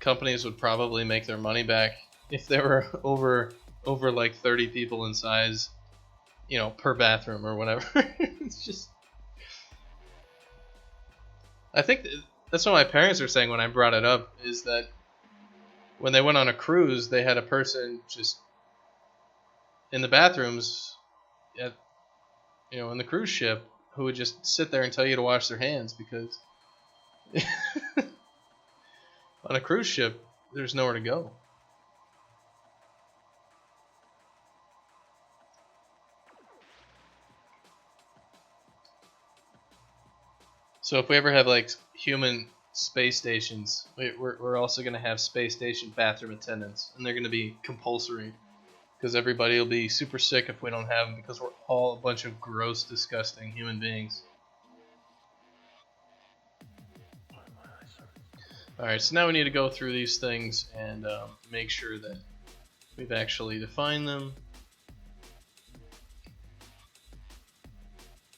companies would probably make their money back if there were over like 30 people in size, you know, per bathroom or whatever. It's just, I think that's what my parents were saying when I brought it up, is that when they went on a cruise, they had a person just in the bathrooms at, you know, in the cruise ship, who would just sit there and tell you to wash their hands, because on a cruise ship there's nowhere to go. So if we ever have like human space stations, we're also going to have space station bathroom attendants, and they're going to be compulsory, because everybody will be super sick if we don't have them, because we're all a bunch of gross, disgusting human beings. Alright, so now we need to go through these things and make sure that we've actually defined them,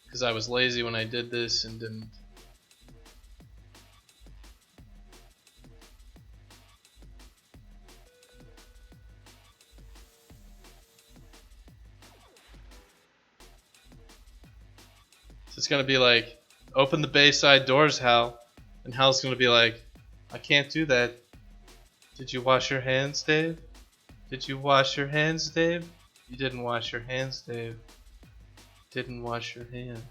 because I was lazy when I did this and didn't. So it's gonna be like, open the bayside doors, Hal. And Hal's gonna be like, I can't do that. Did you wash your hands, Dave? Did you wash your hands, Dave? You didn't wash your hands, Dave. Didn't wash your hands.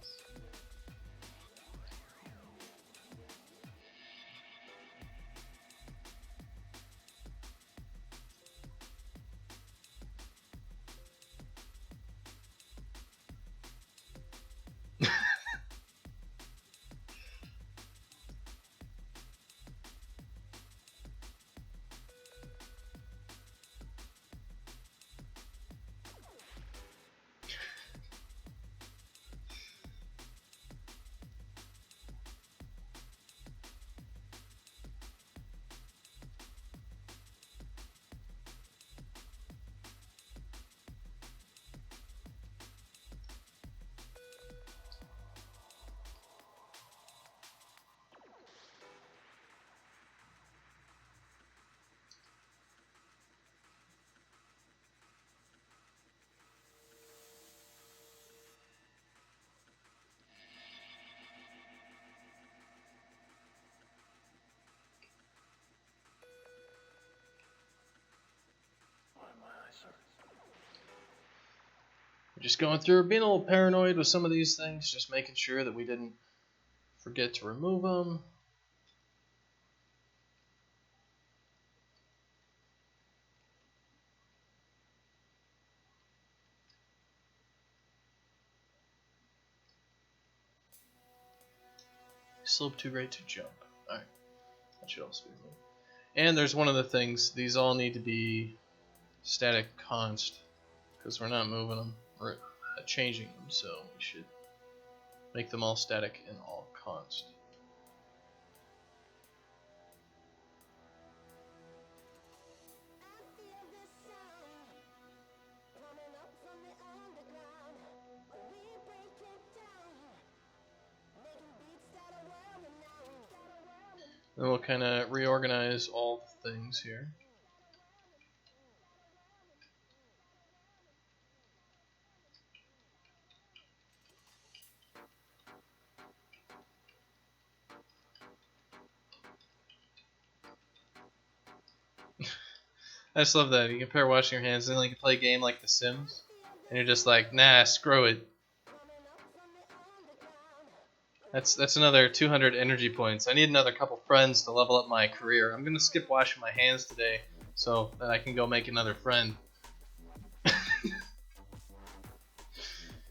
We're just going through, being a little paranoid with some of these things, just making sure that we didn't forget to remove them. Slope too great to jump. Alright, that should also be removed. And there's one of the things, these all need to be static const, because we're not moving them, we're changing them, so we should make them all static and all const. Then we'll kind of reorganize all the things here. I just love that. You compare washing your hands and then you can play a game like The Sims, and you're just like, nah, screw it. That's another 200 energy points. I need another couple friends to level up my career. I'm gonna skip washing my hands today so that I can go make another friend.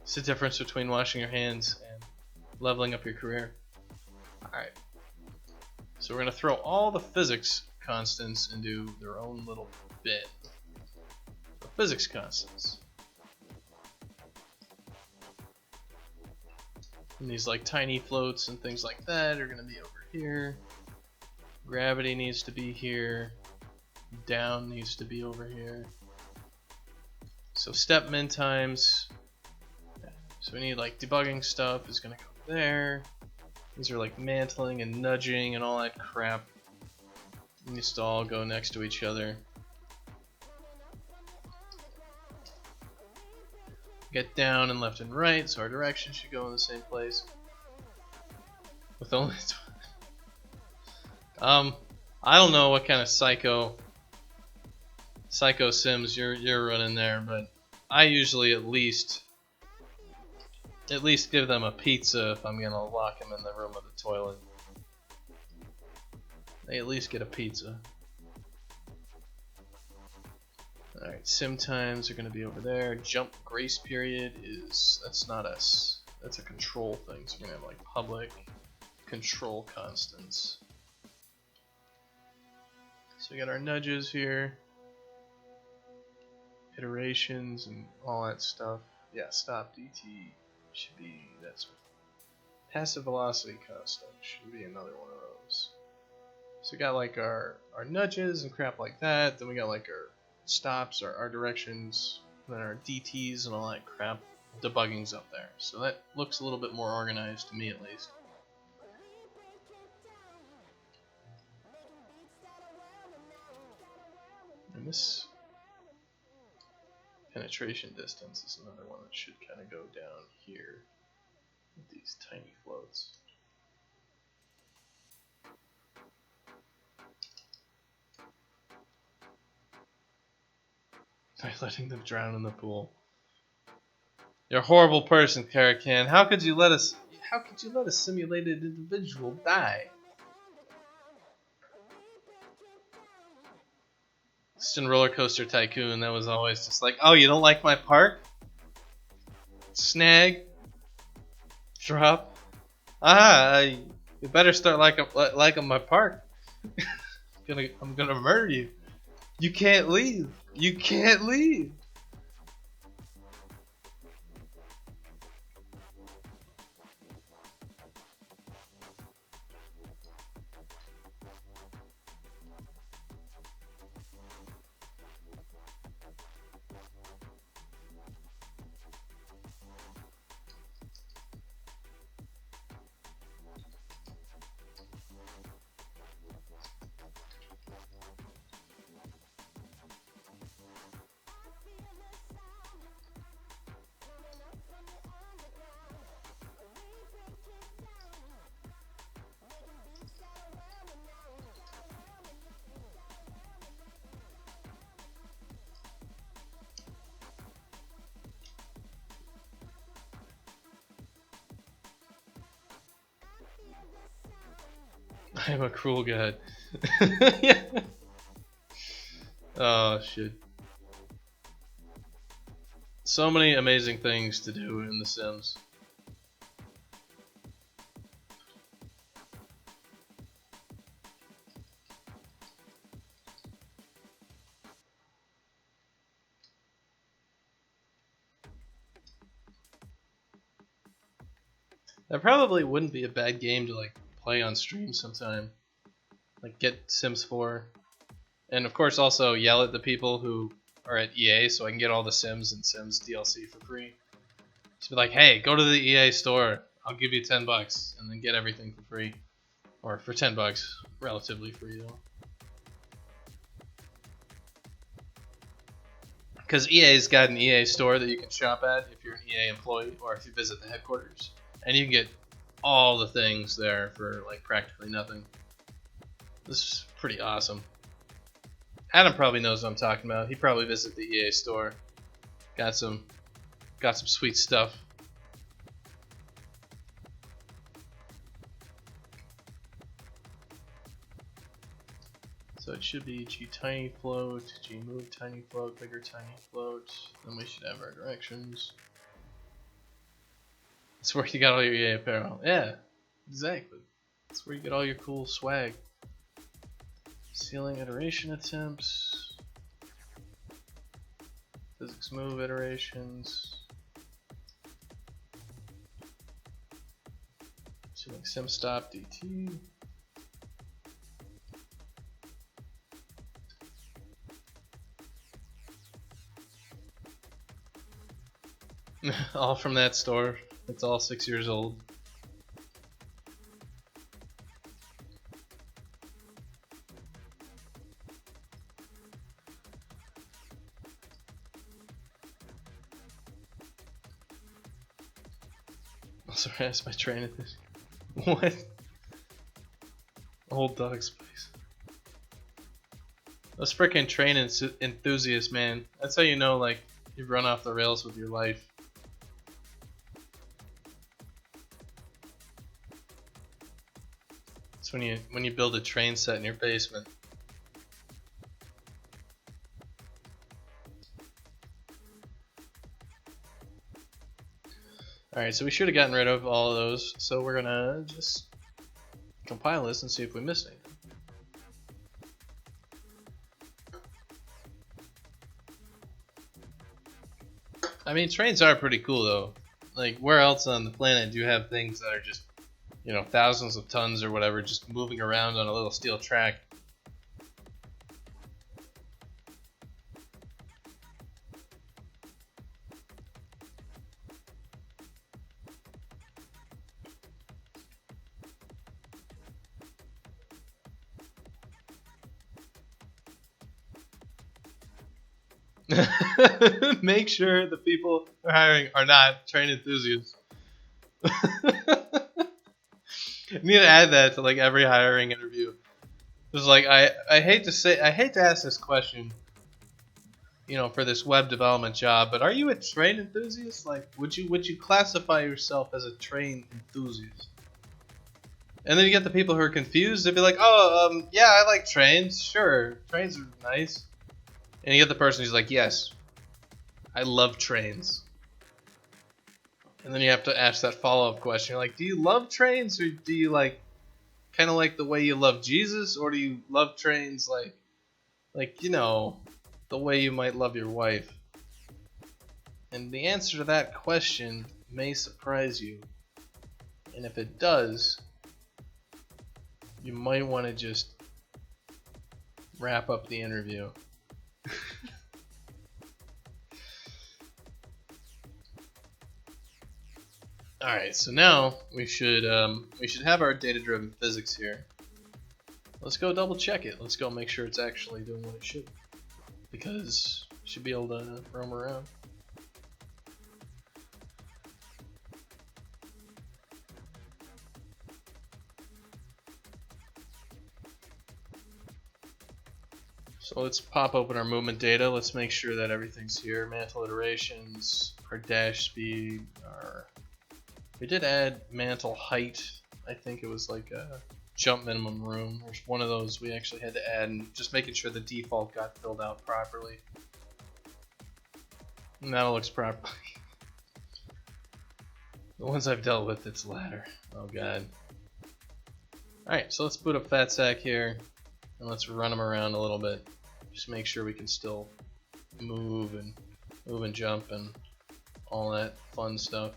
It's the difference between washing your hands and leveling up your career. Alright. So we're gonna throw all the physics constants into their own little bit. So physics constants. And these like tiny floats and things like that are gonna be over here. Gravity needs to be here. Down needs to be over here. So step min times. So we need like debugging stuff is gonna go there. These are like mantling and nudging and all that crap. It needs to all go next to each other. Get down and left and right, so our direction should go in the same place. With only I don't know what kind of psycho sims you're running there, but I usually at least give them a pizza if I'm gonna lock them in the room with the toilet. They at least get a pizza. Alright, sim times are gonna be over there. Jump grace period that's not us. That's a control thing, so we're gonna have like public control constants. So we got our nudges here, iterations and all that stuff. Yeah, stop DT should be, that's passive velocity constant should be another one of those. So we got like our nudges and crap like that. Then we got like our stops, our directions, then our DTs and all that crap. Debugging's up there. So that looks a little bit more organized to me at least. And this penetration distance is another one that should kind of go down here with these tiny floats. By letting them drown in the pool. You're a horrible person, Karakan. How could you let a simulated individual die? Just in Roller Coaster Tycoon, that was always just like, oh, you don't like my park? Snag. Drop. You better start liking my park. I'm gonna murder you. You can't leave. You can't leave. I am a cruel god. Yeah. Oh shit. So many amazing things to do in The Sims. That probably wouldn't be a bad game to like play on stream sometime. Like get Sims 4. And of course also yell at the people who are at EA so I can get all the Sims and Sims DLC for free. Just be like, hey, go to the EA store. I'll give you $10 and then get everything for free. Or for $10, relatively free though. Because EA's got an EA store that you can shop at if you're an EA employee or if you visit the headquarters. And you can get all the things there for like practically nothing. This is pretty awesome. Adam probably knows what I'm talking about. He probably visited the EA store. Got some sweet stuff. So it should be G tiny float, G move tiny float, bigger tiny float. Then we should have our directions. That's where you got all your EA apparel. Yeah, exactly. That's where you get all your cool swag. Ceiling iteration attempts. Physics move iterations. Ceiling sim stop DT. All from that store. It's all 6 years old. Also harassed by train enthusiasts. What? Old dog spice. Those freaking train enthusiasts, man. That's how you know, like, you've run off the rails with your life. It's when you build a train set in your basement. Alright, so we should have gotten rid of all of those, so we're gonna just compile this and see if we missed anything. I mean, trains are pretty cool though. Like, where else on the planet do you have things that are just, you know, thousands of tons or whatever just moving around on a little steel track? Make sure the people they're hiring are not train enthusiasts. You need to add that to like every hiring interview. It's like I hate to ask this question, you know, for this web development job, but are you a train enthusiast? Like, would you classify yourself as a train enthusiast? And then you get the people who are confused. They'd be like, oh, yeah, I like trains. Sure, trains are nice. And you get the person who's like, yes, I love trains. And then you have to ask that follow-up question. You're like, do you love trains, or do you like kind of like the way you love Jesus, or do you love trains like you know, the way you might love your wife? And the answer to that question may surprise you. And if it does, you might want to just wrap up the interview. Alright, so now we should have our data-driven physics here. Let's go double check it. Let's go make sure it's actually doing what it should. Because it should be able to roam around. So let's pop open our movement data. Let's make sure that everything's here. Mantle iterations, our dash speed, we did add mantle height. I think it was like a jump minimum room. There's one of those we actually had to add, and just making sure the default got filled out properly. And that looks properly. The ones I've dealt with, it's ladder. Oh god. Alright, so let's boot up FatSack here, and let's run them around a little bit. Just make sure we can still move and jump and all that fun stuff.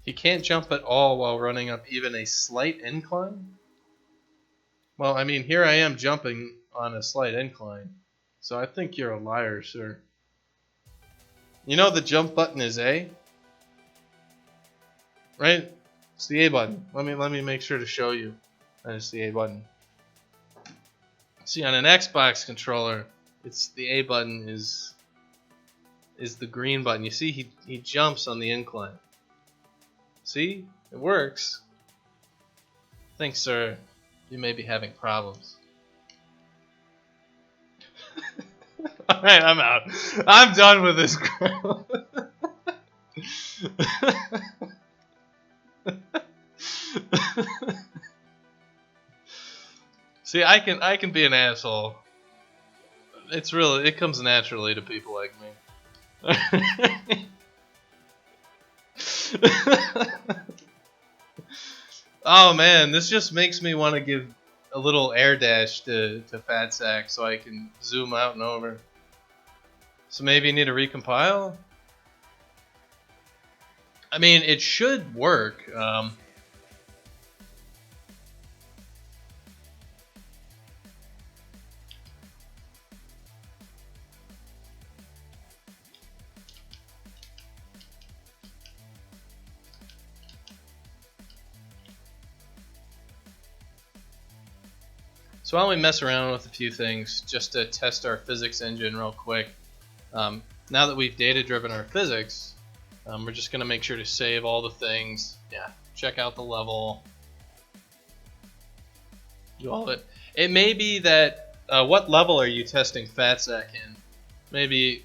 You can't jump at all while running up even a slight incline? Well, I mean, here I am jumping on a slight incline, so I think you're a liar, sir. You know the jump button is A? Right? It's the A button. Let me make sure to show you that it's the A button. See, on an Xbox controller, it's the A button is the green button. You see, he jumps on the incline. See? It works. Thanks, sir. You may be having problems. Alright, I'm out. I'm done with this girl. See, I can be an asshole. It comes naturally to people like me. Oh man, this just makes me want to give a little air dash to FatSack so I can zoom out and over. So maybe you need to recompile? I mean, it should work. So while we mess around with a few things, just to test our physics engine real quick, now that we've data driven our physics, we're just going to make sure to save all the things. Yeah, check out the level, do all of it. It may be that, what level are you testing FatSack in? Maybe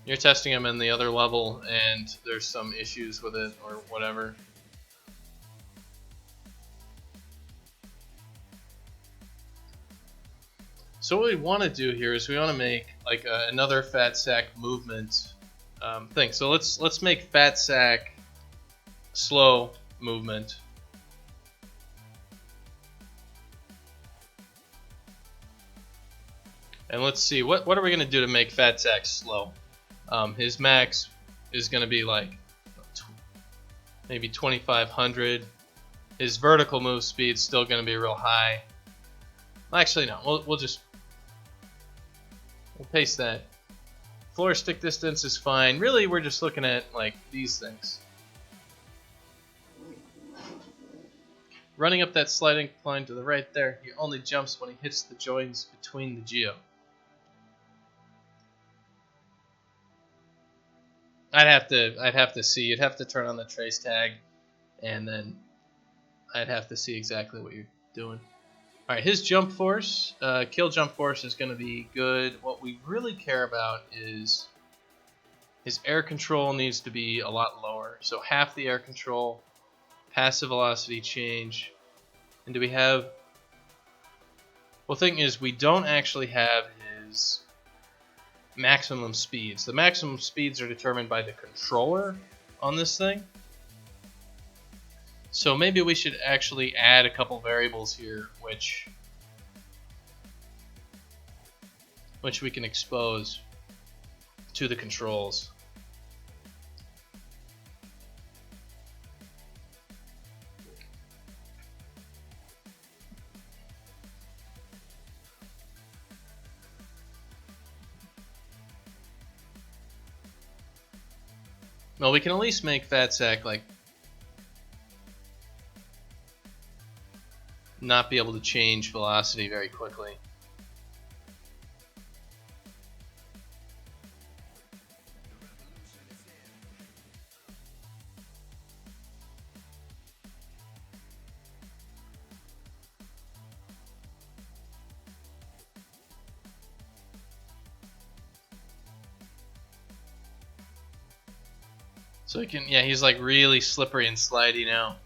you're testing them in the other level and there's some issues with it or whatever. So what we want to do here is we want to make like another FatSack movement thing. So let's make FatSack slow movement. And let's see, what are we going to do to make FatSack slow? His max is going to be like maybe 2,500. His vertical move speed is still going to be real high. Actually, no. We'll paste that. Floor stick distance is fine. Really, we're just looking at like these things. Running up that sliding line to the right there, he only jumps when he hits the joins between the geo. I'd have to see. You'd have to turn on the trace tag, and then I'd have to see exactly what you're doing. All right, his jump force, kill jump force is going to be good. What we really care about is his air control needs to be a lot lower. So half the air control, passive velocity change, and do we have? Well, the thing is, we don't actually have his maximum speeds. The maximum speeds are determined by the controller on this thing. So maybe we should actually add a couple variables here, which we can expose to the controls. Well, we can at least make FatSack like not be able to change velocity very quickly. So he can, yeah, he's like really slippery and slidey now.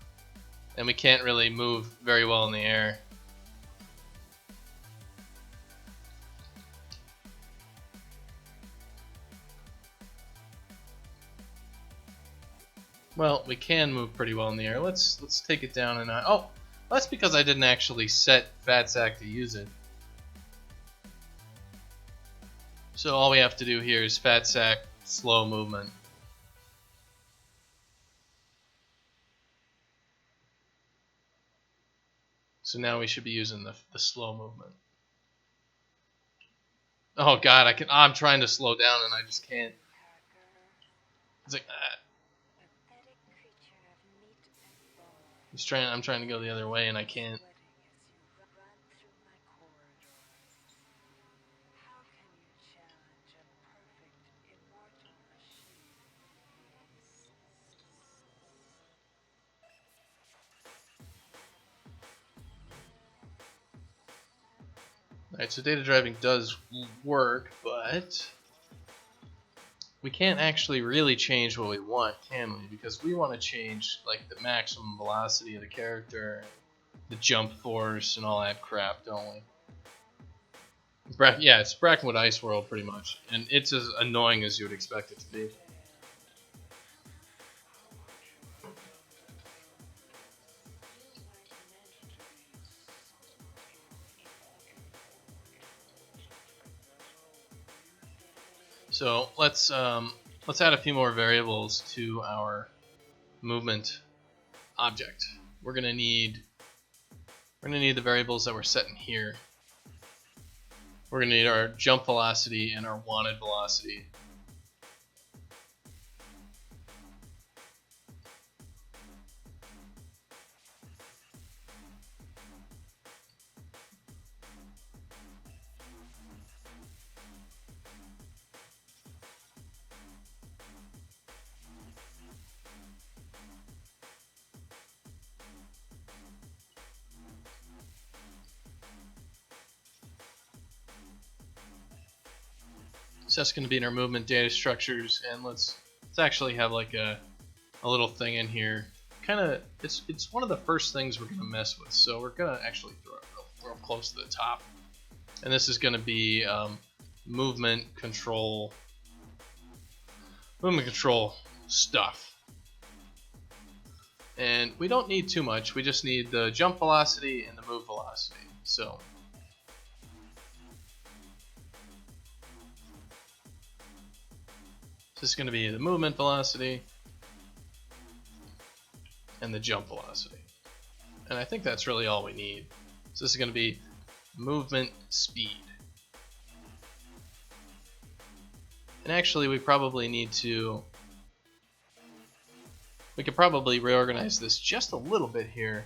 And we can't really move very well in the air. Well, we can move pretty well in the air. Let's take it down and oh, that's because I didn't actually set FatSack to use it. So all we have to do here is FatSack slow movement. So now we should be using the slow movement. Oh god, I'm trying to slow down and I just can't. It's like I'm trying to go the other way and I can't. Alright, so data driving does work, but we can't actually really change what we want, can we? Because we want to change like the maximum velocity of the character, the jump force, and all that crap, don't we? Yeah, it's Brackenwood Ice World pretty much, and it's as annoying as you would expect it to be. So let's add a few more variables to our movement object. We're gonna need the variables that we're setting here. We're gonna need our jump velocity and our wanted velocity. So that's going to be in our movement data structures, and let's actually have like a little thing in here. Kind of, it's one of the first things we're going to mess with. So we're going to actually throw it real close to the top, and this is going to be movement control stuff. And we don't need too much. We just need the jump velocity and the move velocity. So this is going to be the movement velocity and the jump velocity. And I think that's really all we need. So this is going to be movement speed. And actually we probably need to, we could probably reorganize this just a little bit here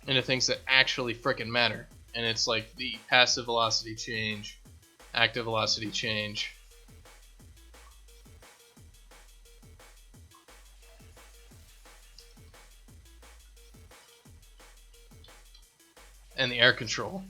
into things that actually frickin' matter. And it's like the passive velocity change, active velocity change, and the air control.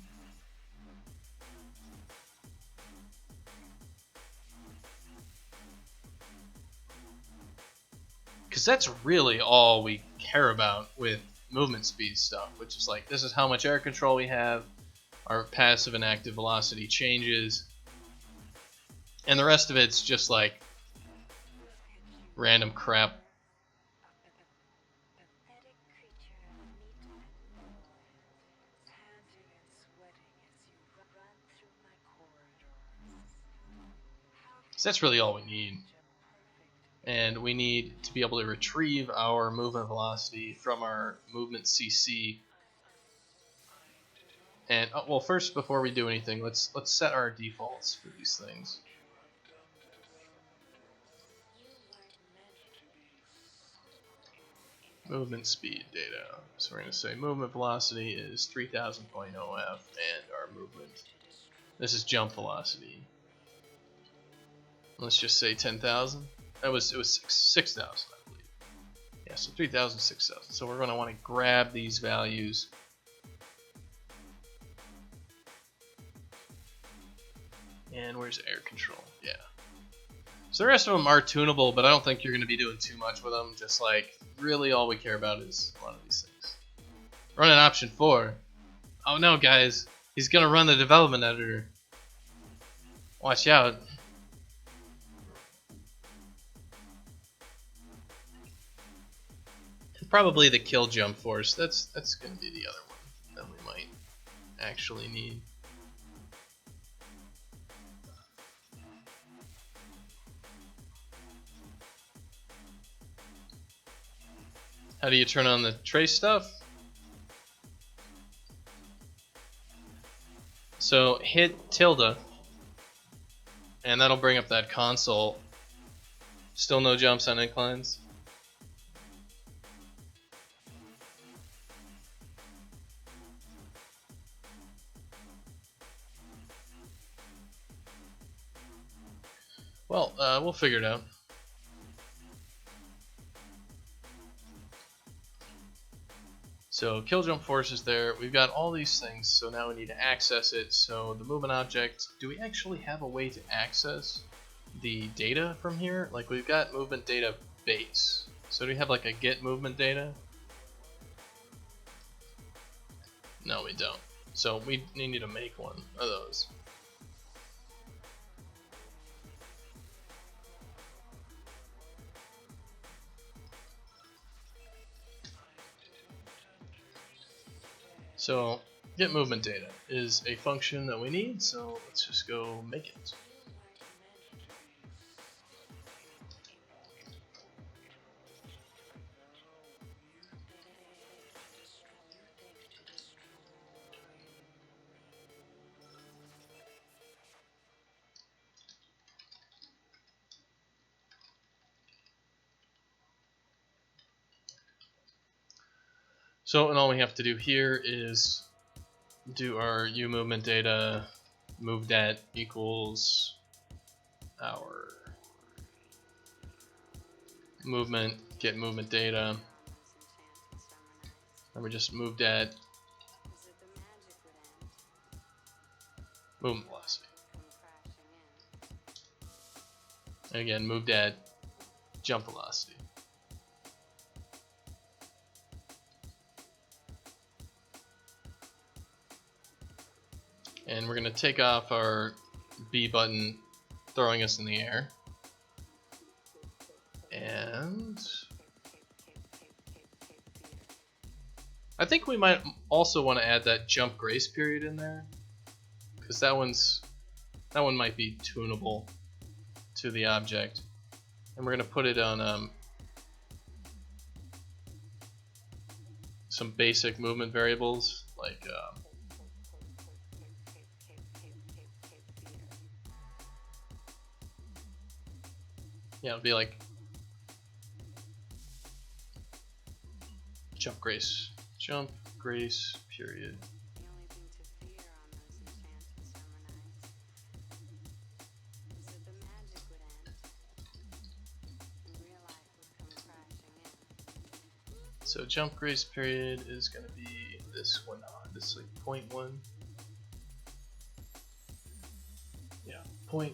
Because that's really all we care about with movement speed stuff, which is like, this is how much air control we have, our passive and active velocity changes, and the rest of it's just like random crap. So that's really all we need. And we need to be able to retrieve our movement velocity from our movement CC. And well, first, before we do anything, let's set our defaults for these things. Movement speed data. So we're going to say movement velocity is 3000.0 f, and our movement, this is jump velocity. Let's just say 10,000. It was 6,000, I believe. Yeah, so 3,000, 6,000. So we're going to want to grab these values. And where's air control? Yeah. So the rest of them are tunable, but I don't think you're going to be doing too much with them. Just like, really all we care about is a lot of these things. Running option 4. Oh no, guys. He's going to run the development editor. Watch out. Probably the kill jump force. That's going to be the other one that we might actually need. How do you turn on the trace stuff? So hit tilde, and that'll bring up that console. Still no jumps on inclines. Well, we'll figure it out. So kill jump force is there. We've got all these things, so now we need to access it. So the movement object, do we actually have a way to access the data from here? Like, we've got movement data base. So do we have like a get movement data? No, we don't. So we need to make one of those. So get movement data is a function that we need, so let's just go make it. So, and all we have to do here is do our U movement data, move dat equals our movement, get movement data, and we just move dat movement velocity. And again, moved at jump velocity. And we're going to take off our B button, throwing us in the air. And I think we might also want to add that jump grace period in there, because that one might be tunable to the object. And we're going to put it on some basic movement variables, like yeah, it'll be like jump grace period. So jump grace period is going to be this one, this like 0.1. Yeah, 0.1f.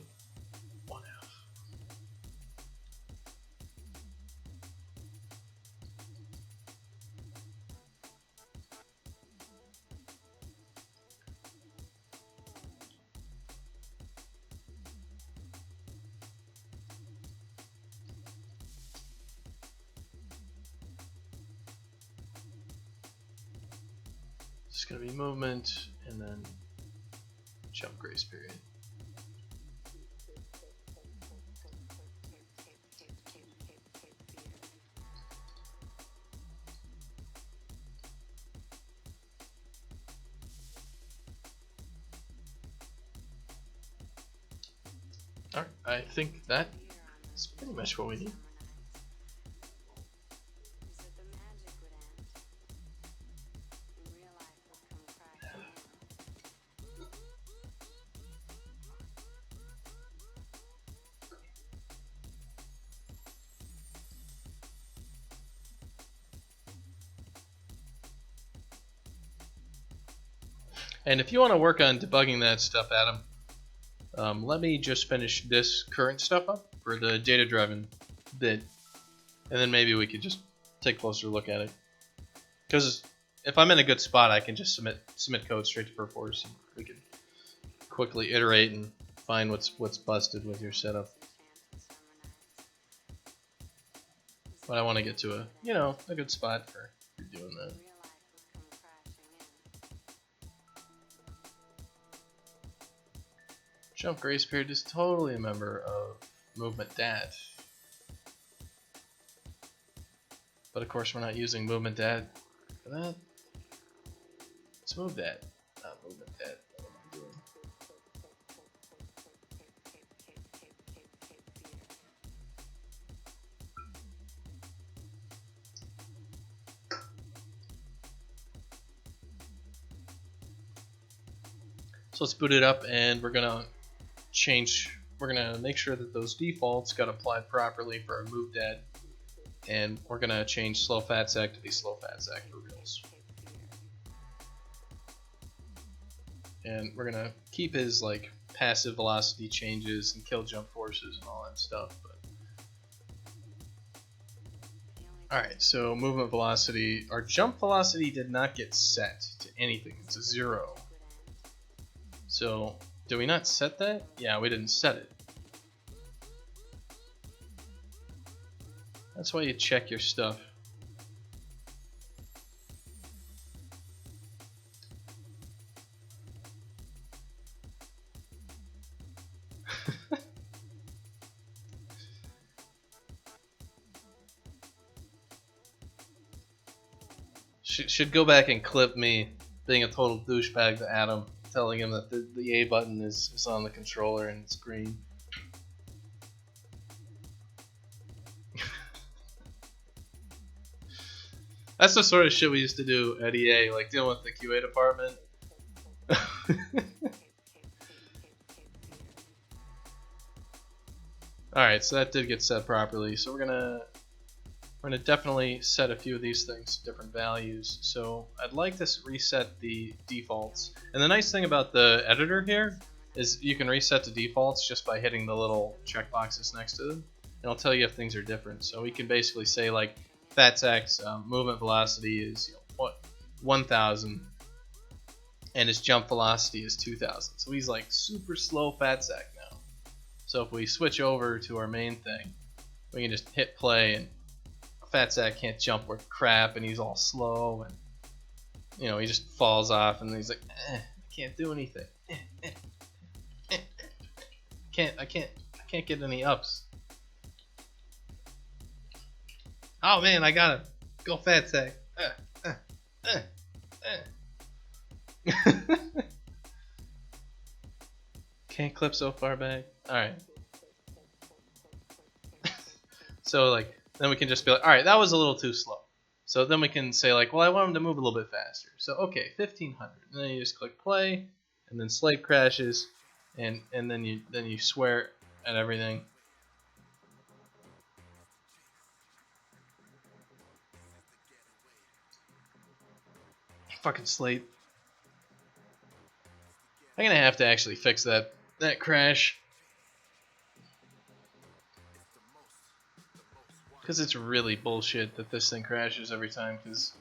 It's going to be movement and then jump grace period. Alright, I think that is pretty much what we need. And if you want to work on debugging that stuff, Adam, let me just finish this current stuff up for the data-driven bit, and then maybe we could just take a closer look at it. Because if I'm in a good spot, I can just submit code straight to Perforce, and we can quickly iterate and find what's busted with your setup. But I want to get to a good spot for doing that. Jump grace period is totally a member of movement dat. But of course we're not using movement dat for that. It's move dat, not movement dat. What am I doing? So let's boot it up, and we're gonna make sure that those defaults got applied properly for our move dat, and we're gonna change slow fat sec to be slow fat sec for reals. And we're gonna keep his like passive velocity changes and kill jump forces and all that stuff. Alright, so movement velocity. Our jump velocity did not get set to anything. It's a 0. So did we not set that? Yeah, we didn't set it. That's why you check your stuff. Should go back and clip me being a total douchebag to Adam, telling him that the A button is on the controller and it's green. That's the sort of shit we used to do at EA, like dealing with the QA department. Alright, so that did get set properly. So we're gonna definitely set a few of these things to different values. So I'd like to reset the defaults. And the nice thing about the editor here is you can reset the defaults just by hitting the little checkboxes next to them. It'll tell you if things are different. So we can basically say like Fatsack's movement velocity is 1,000 and his jump velocity is 2,000. So he's like super slow Fatsack now. So if we switch over to our main thing, we can just hit play, and Fatsack can't jump worth crap, and he's all slow, and he just falls off, and he's like, I can't do anything. I can't get any ups. Oh man, I got him. Go Fatsack. Can't clip so far back. Alright. So like, then we can just be like, alright, that was a little too slow. So then we can say like, well, I want him to move a little bit faster. So okay, 1500. And then you just click play, and then Slate crashes, and then you swear at everything. Fucking Slate. I'm gonna have to actually fix that crash, because it's really bullshit that this thing crashes every time. Because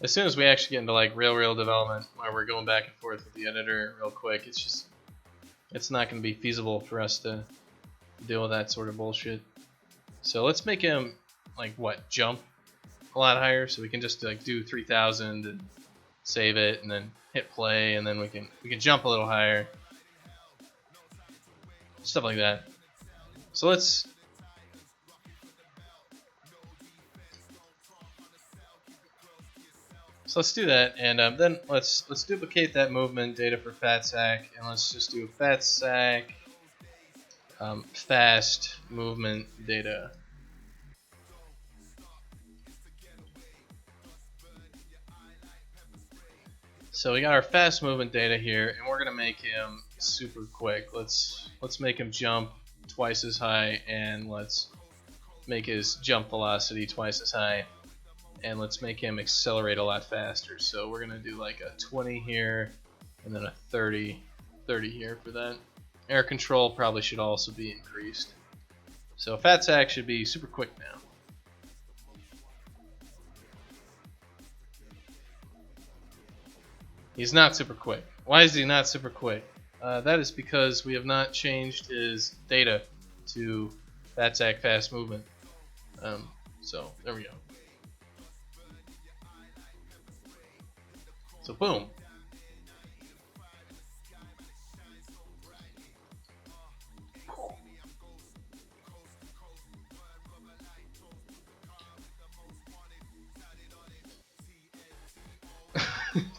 as soon as we actually get into like real development, where we're going back and forth with the editor real quick, it's not going to be feasible for us to deal with that sort of bullshit. So let's make him like jump a lot higher, so we can just like do 3,000 and save it, and then hit play, and then we can jump a little higher, stuff like that. So let's do that, and then let's duplicate that movement data for Fatsack, and let's just do Fatsack fast movement data. So we got our fast movement data here, and we're gonna make him super quick. Let's make him jump twice as high, and let's make his jump velocity twice as high, and let's make him accelerate a lot faster. So we're gonna do like a 20 here, and then a 30 here for that. Air control probably should also be increased. So Fatsack should be super quick now. He's not super quick. Why is he not super quick? That is because we have not changed his data to Fatsack fast movement. So there we go. So boom.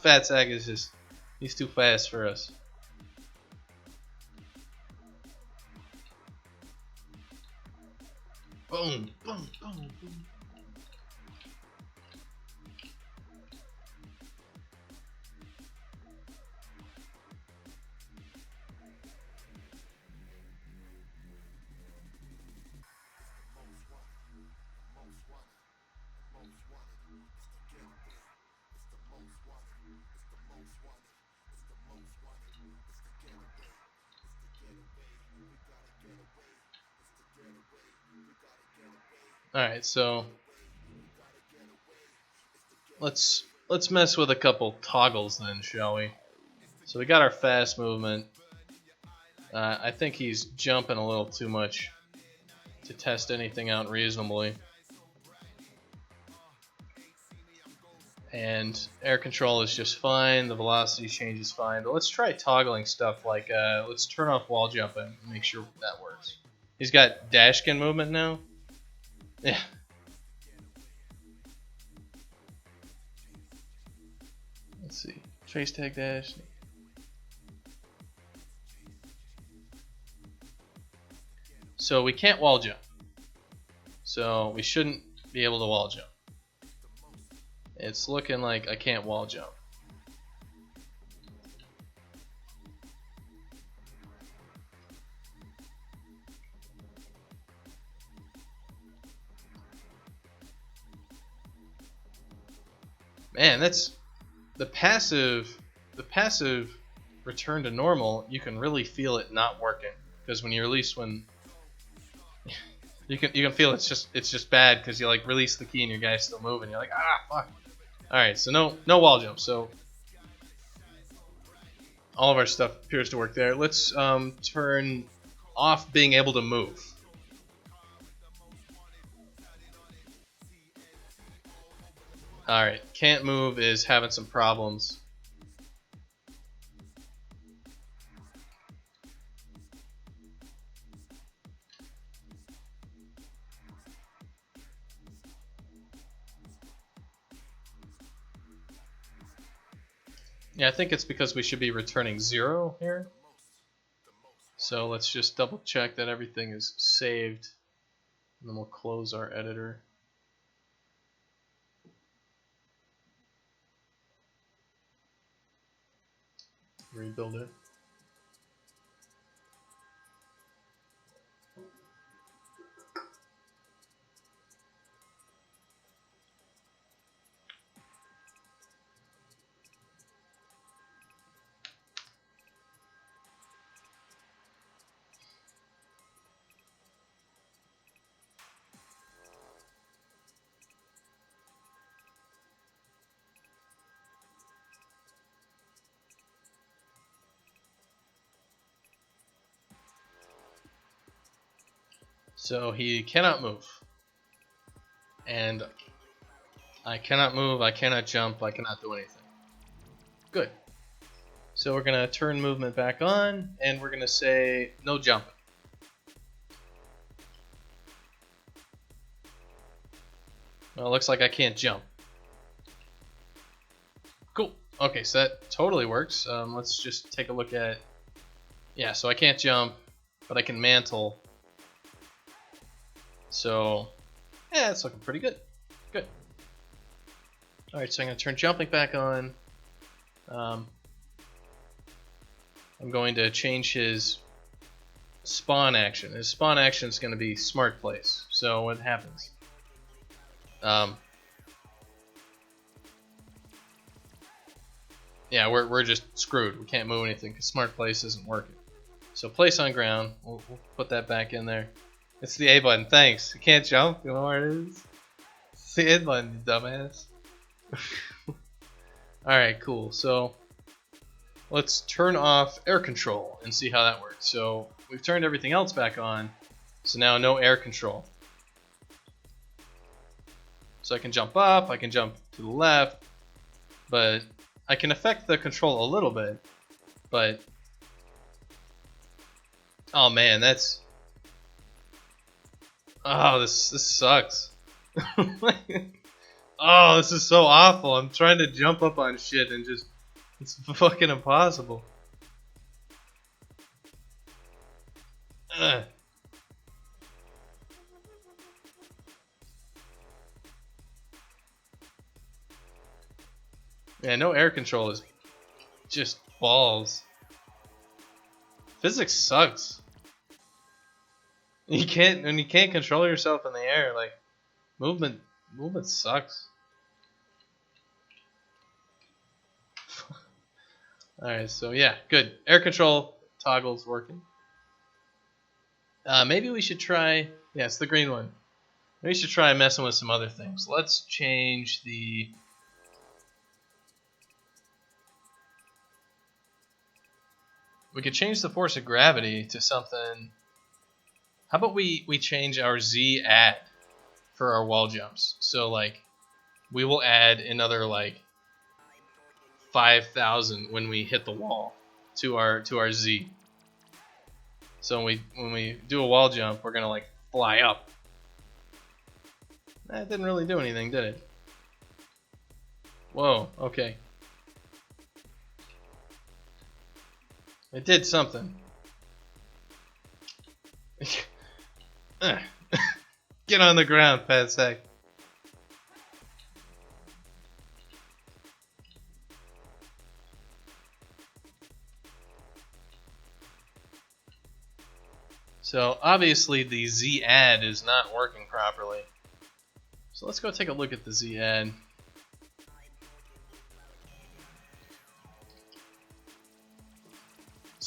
Fatsack is he's too fast for us. Boom, boom, boom, boom. Alright, so let's mess with a couple toggles then, shall we? So we got our fast movement. I think he's jumping a little too much to test anything out reasonably. And air control is just fine, the velocity change is fine, but let's try toggling stuff like, let's turn off wall jumping and make sure that works. He's got Dashkin movement now. Yeah. Let's see. Trace tag dash. So we can't wall jump. So we shouldn't be able to wall jump. It's looking like I can't wall jump. Man, that's the passive return to normal, you can really feel it not working. Because when you release you can feel it's just bad because you like release the key and your guy's still moving. You're like, ah, fuck. All right, so no wall jump. So all of our stuff appears to work there. Let's turn off being able to move. All right, can't move is having some problems. Yeah, I think it's because we should be returning 0 here. So let's just double check that everything is saved. And then we'll close our editor. Rebuild it. So he cannot move. And I cannot move, I cannot jump, I cannot do anything. Good. So we're going to turn movement back on, and we're going to say no jump. Well, it looks like I can't jump. Cool. Okay, so that totally works. Let's just take a look at... Yeah, so I can't jump, but I can mantle. So, yeah, it's looking pretty good. Good. Alright, so I'm going to turn jumping back on. I'm going to change his spawn action. His spawn action is going to be smart place. So what happens? Yeah, we're just screwed. We can't move anything because smart place isn't working. So place on ground. We'll put that back in there. It's the A button. Thanks. You can't jump. You know where it is? It's the A button, you dumbass. Alright, cool. So let's turn off air control and see how that works. So we've turned everything else back on. So now no air control. So I can jump up, I can jump to the left, but I can affect the control a little bit. But oh man, that's... Oh, this sucks. Oh, this is so awful. I'm trying to jump up on shit and just... It's fucking impossible. Ugh. Yeah, no air control is just balls. Physics sucks. You can't control yourself in the air, like movement sucks. Alright, so yeah, good. Air control toggle's working. Maybe we should try... Yeah, it's the green one. Maybe we should try messing with some other things. Let's change the... We could change the force of gravity to something... How about we change our Z add for our wall jumps? So, like, we will add another, like, 5,000 when we hit the wall to our Z. So when we do a wall jump, we're gonna like fly up. That didn't really do anything, did it? Whoa, okay. It did something. Get on the ground, fat sack. So obviously the Z add is not working properly. So let's go take a look at the Z add.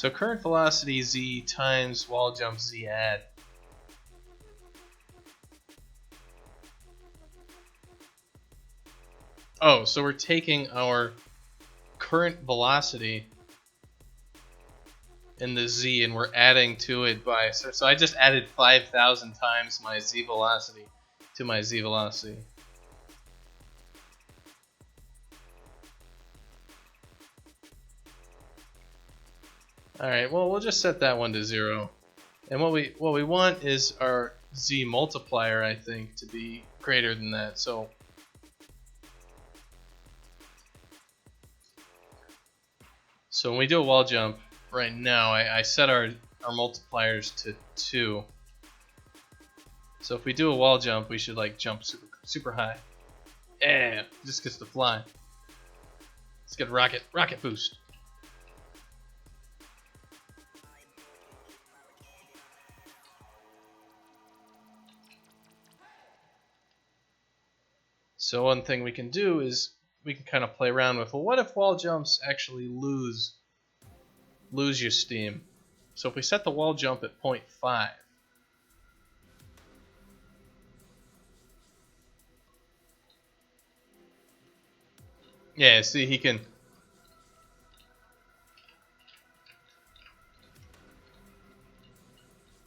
So current velocity z times wall jump z add. Oh, so we're taking our current velocity in the z and we're adding to it by, so I just added 5,000 times my z velocity to my z velocity. Alright, well we'll just set that one to 0. And what we want is our z multiplier, I think, to be greater than that. So when we do a wall jump right now, I set our multipliers to 2. So if we do a wall jump, we should like jump super high. Yeah, just gets to fly. Let's get rocket boost. So one thing we can do is we can kind of play around with, well, what if wall jumps actually lose your steam? So if we set the wall jump at 0.5, yeah, see, he can.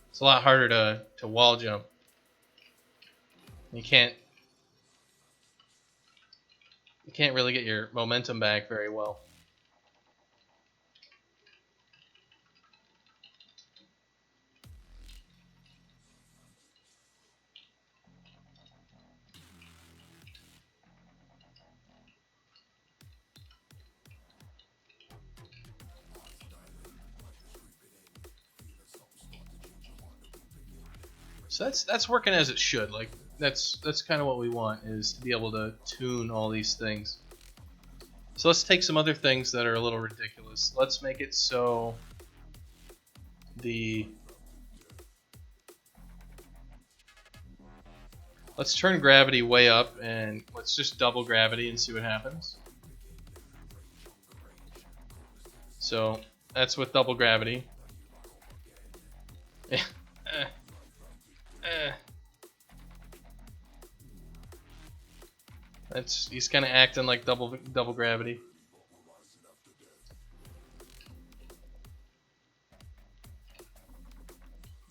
It's a lot harder to wall jump. You can't really get your momentum back very well. So that's working as it should. Like that's kind of what we want, is to be able to tune all these things. So let's take some other things that are a little ridiculous. Let's make it so let's turn gravity way up and let's just double gravity and see what happens. So that's with double gravity. He's kind of acting like double gravity.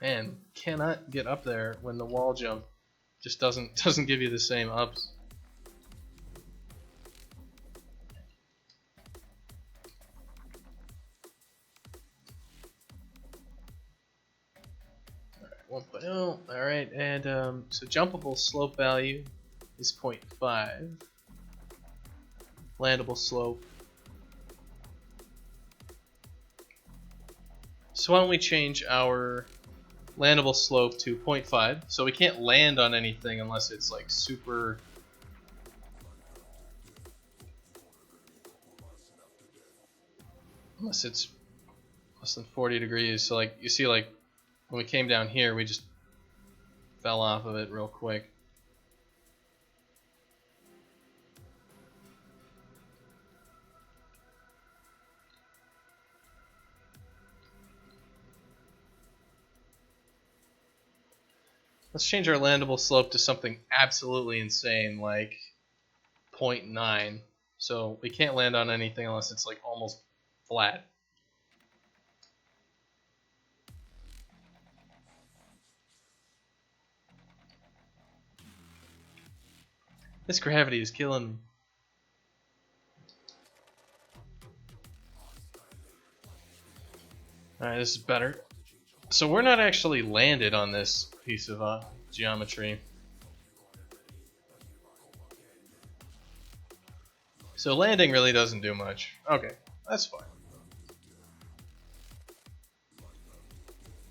Man, cannot get up there when the wall jump just doesn't give you the same ups. Alright, 1.0. Alright, and so jumpable slope value is 0.5. Landable slope. So why don't we change our landable slope to 0.5? So we can't land on anything unless it's like super. Unless it's less than 40 degrees. So like you see, like when we came down here, we just fell off of it real quick. Let's change our landable slope to something absolutely insane, like 0.9. So we can't land on anything unless it's like almost flat. This gravity is killing me. Alright, this is better. So we're not actually landed on this piece of geometry. So landing really doesn't do much. Okay, that's fine.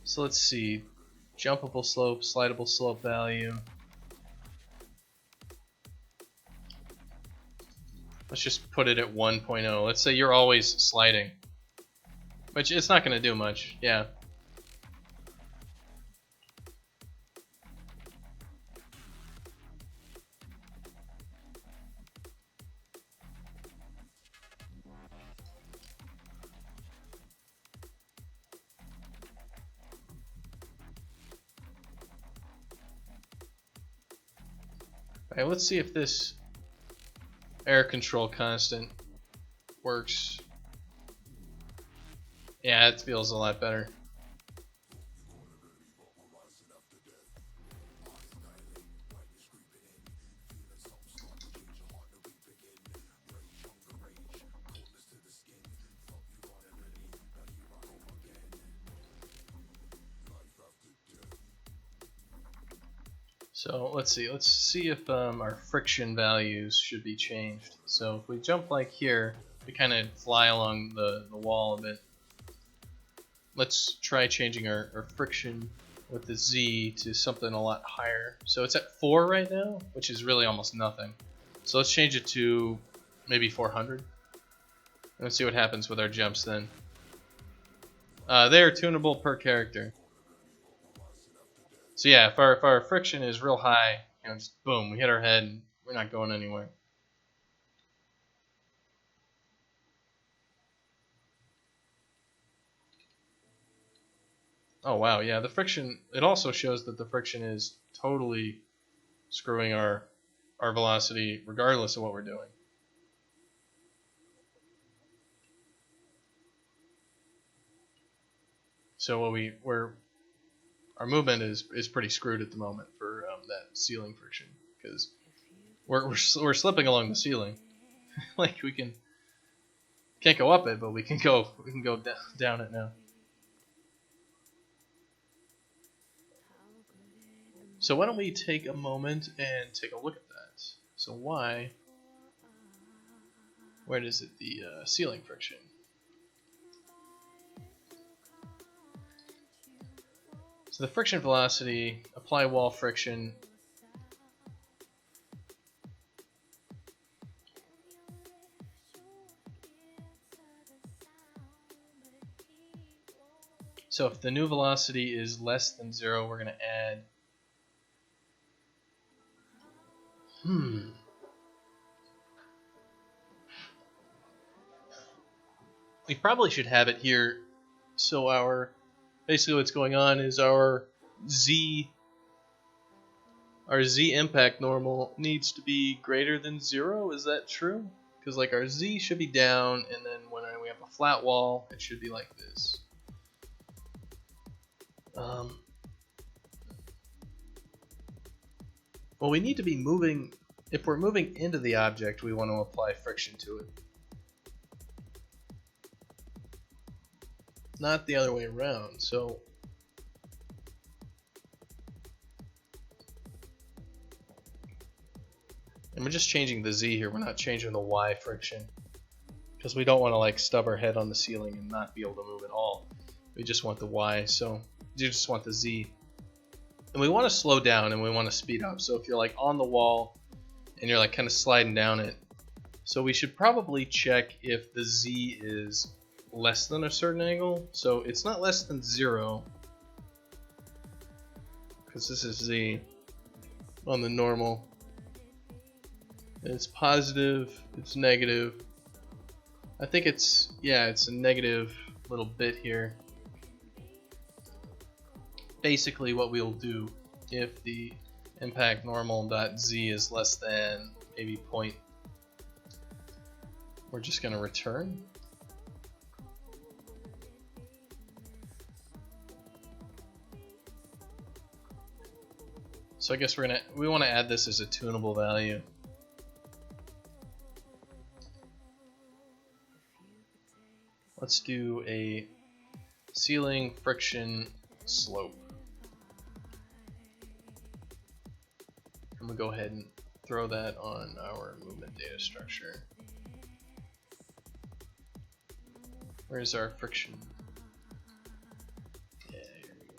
So let's see. Jumpable slope, slidable slope value. Let's just put it at 1.0. Let's say you're always sliding. Which it's not going to do much, yeah. Okay, let's see if this air control constant works. Yeah, it feels a lot better. So let's see if our friction values should be changed. So if we jump like here, we kind of fly along the wall a bit. Let's try changing our friction with the Z to something a lot higher. So it's at 4 right now, which is really almost nothing. So let's change it to maybe 400. And let's see what happens with our jumps then. They are tunable per character. So yeah, if our friction is real high, you know, just boom, we hit our head and we're not going anywhere. Oh wow, yeah, the friction, it also shows that the friction is totally screwing our velocity regardless of what we're doing. So our movement is pretty screwed at the moment for that ceiling friction, because we're slipping along the ceiling. Like we can't go up it, but we can go down it now. So why don't we take a moment and take a look at that? So where is it? The ceiling friction. So the friction velocity, apply wall friction. So if the new velocity is less than 0, we're going to add... We probably should have it here. So basically what's going on is our Z impact normal needs to be greater than 0. Is that true? Because like our Z should be down, and then when we have a flat wall, it should be like this. Well, we need to be moving. If we're moving into the object, we want to apply friction to it. Not the other way around. So and we're just changing the Z here. We're not changing the Y friction, because we don't want to like stub our head on the ceiling and not be able to move at all. We just want the Y. So you just want the Z. And we want to slow down and we want to speed up. So if you're like on the wall and you're like kind of sliding down it, so we should probably check if the Z is less than a certain angle. So it's not less than 0, because this is Z on the normal. And it's positive, it's negative. I think it's a negative little bit here. Basically what we'll do if the impact normal.z is less than maybe point, we're just going to return. So I guess we want to add this as a tunable value. Let's do a ceiling friction slope. I'm going to go ahead and throw that on our movement data structure. Where's our friction? Yeah, here we go.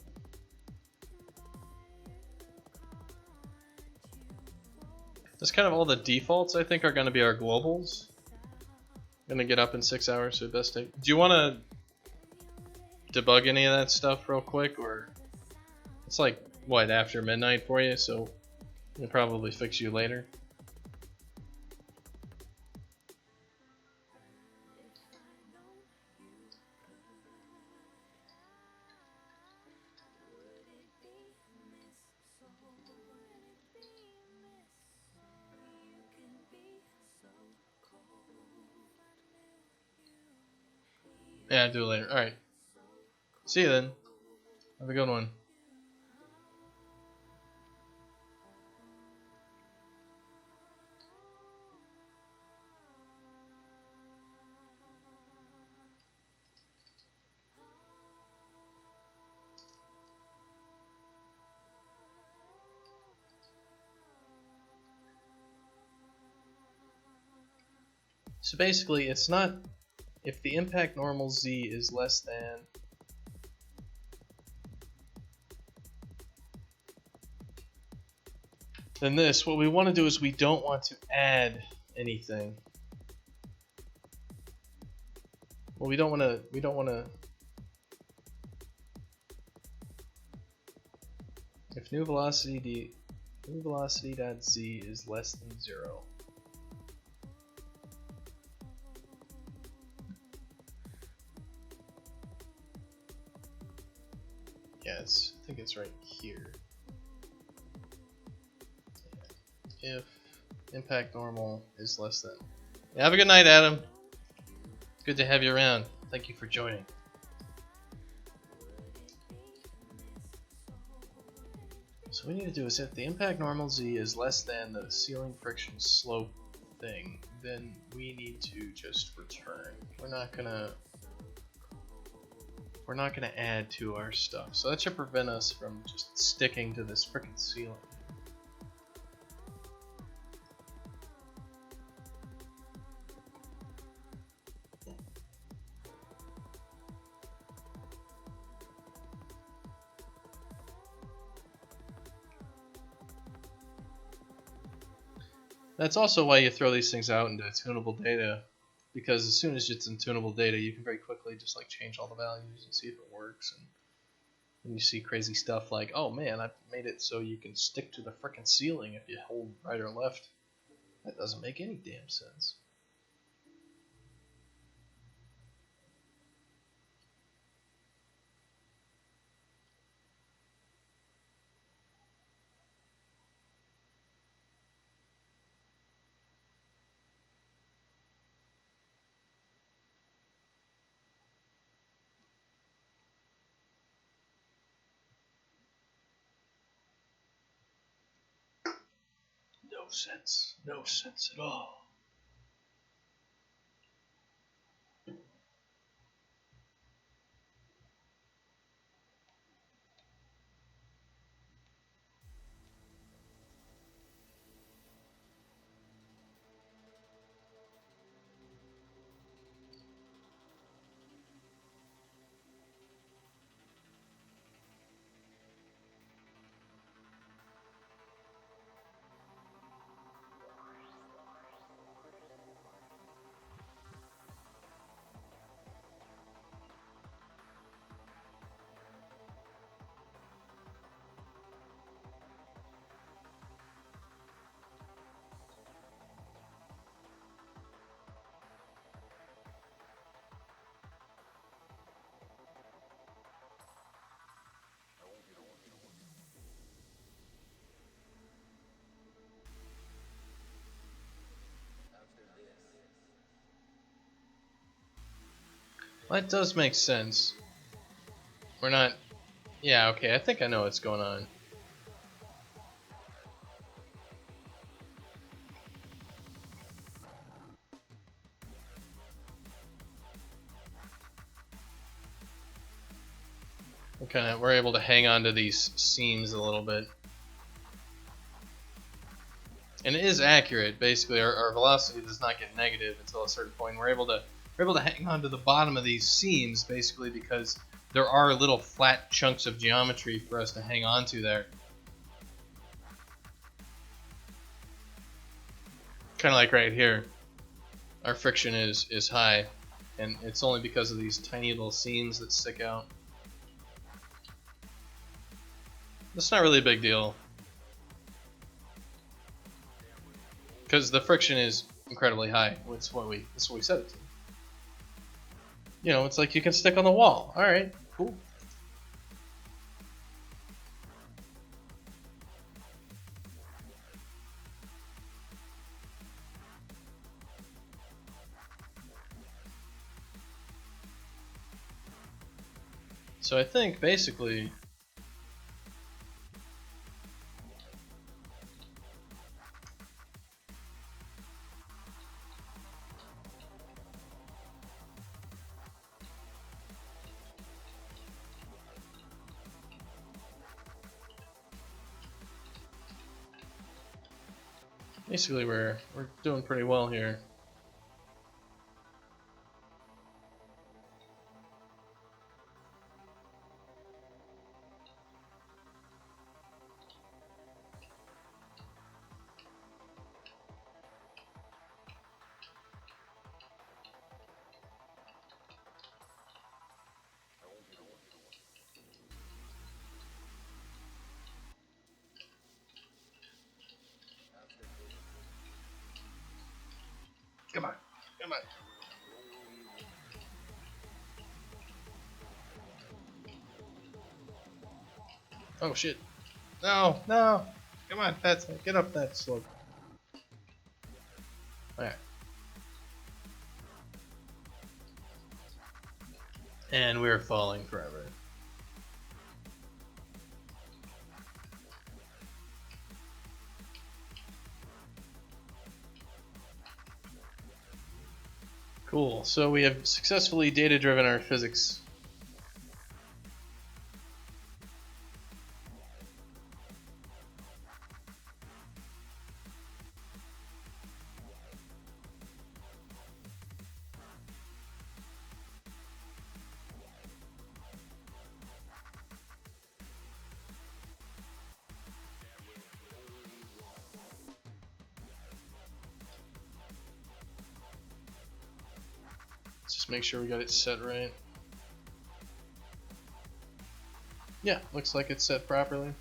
That's kind of all the defaults I think are going to be our globals. Gonna get up in 6 hours, so best take. Do you want to debug any of that stuff real quick, or it's like what, after midnight for you, so we'll probably fix you later. Yeah, do it later. Alright. See you then. Have a good one. So basically, it's not if the impact normal z is less than this. What we want to do is we don't want to add anything. Well, we don't want to. If new velocity dot z is less than 0. Yes, I think it's right here. If impact normal is less than. Yeah, have a good night, Adam. Good to have you around. Thank you for joining. So what we need to do is if the impact normal z is less than the ceiling friction slope thing, then we need to just return. We're not gonna add to our stuff. So that should prevent us from just sticking to this frickin' ceiling. That's also why you throw these things out into tunable data, because as soon as it's in tunable data, you can very quickly just like change all the values and see if it works. And you see crazy stuff like, oh man, I've made it so you can stick to the frickin' ceiling if you hold right or left. That doesn't make any damn sense. No sense. No sense at all. Well, that does make sense. We're not... Yeah, okay, I think I know what's going on. We're able to hang on to these seams a little bit. And it is accurate, basically. Our velocity does not get negative until a certain point. We're able to hang on to the bottom of these seams, basically, because there are little flat chunks of geometry for us to hang on to there. Kind of like right here. Our friction is high, and it's only because of these tiny little seams that stick out. That's not really a big deal, because the friction is incredibly high. That's what we set it to. You know, it's like you can stick on the wall. All right, cool. So I think basically we're doing pretty well here. Come on, come on. Oh shit. No, no. Come on, Pets, get up that slope. Alright. And we're falling forever. Cool, so we have successfully data-driven our physics. Let's just make sure we got it set right. Yeah, looks like it's set properly.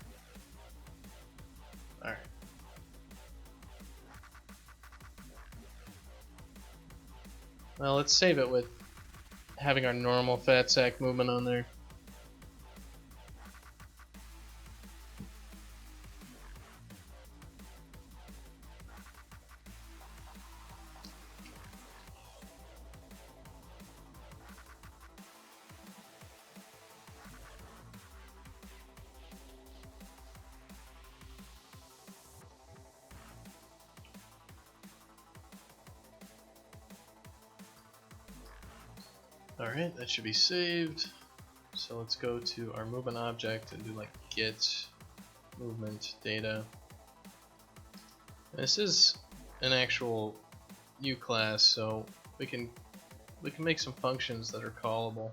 Alright. Well, let's save it with having our normal fat sack movement on there. Alright, that should be saved. So let's go to our movement object and do like get movement data. This is an actual U class, so we can make some functions that are callable.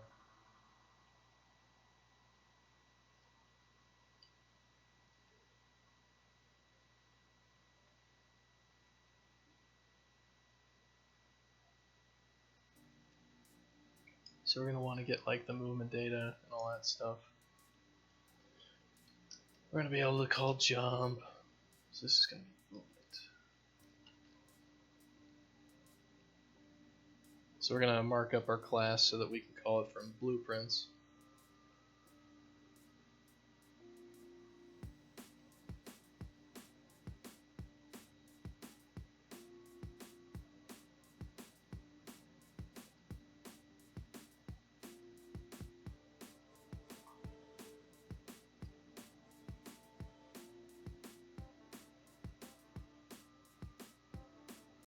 So we're going to want to get like the movement data and all that stuff. We're going to be able to call jump. So this is going to be movement. So we're going to mark up our class so that we can call it from blueprints.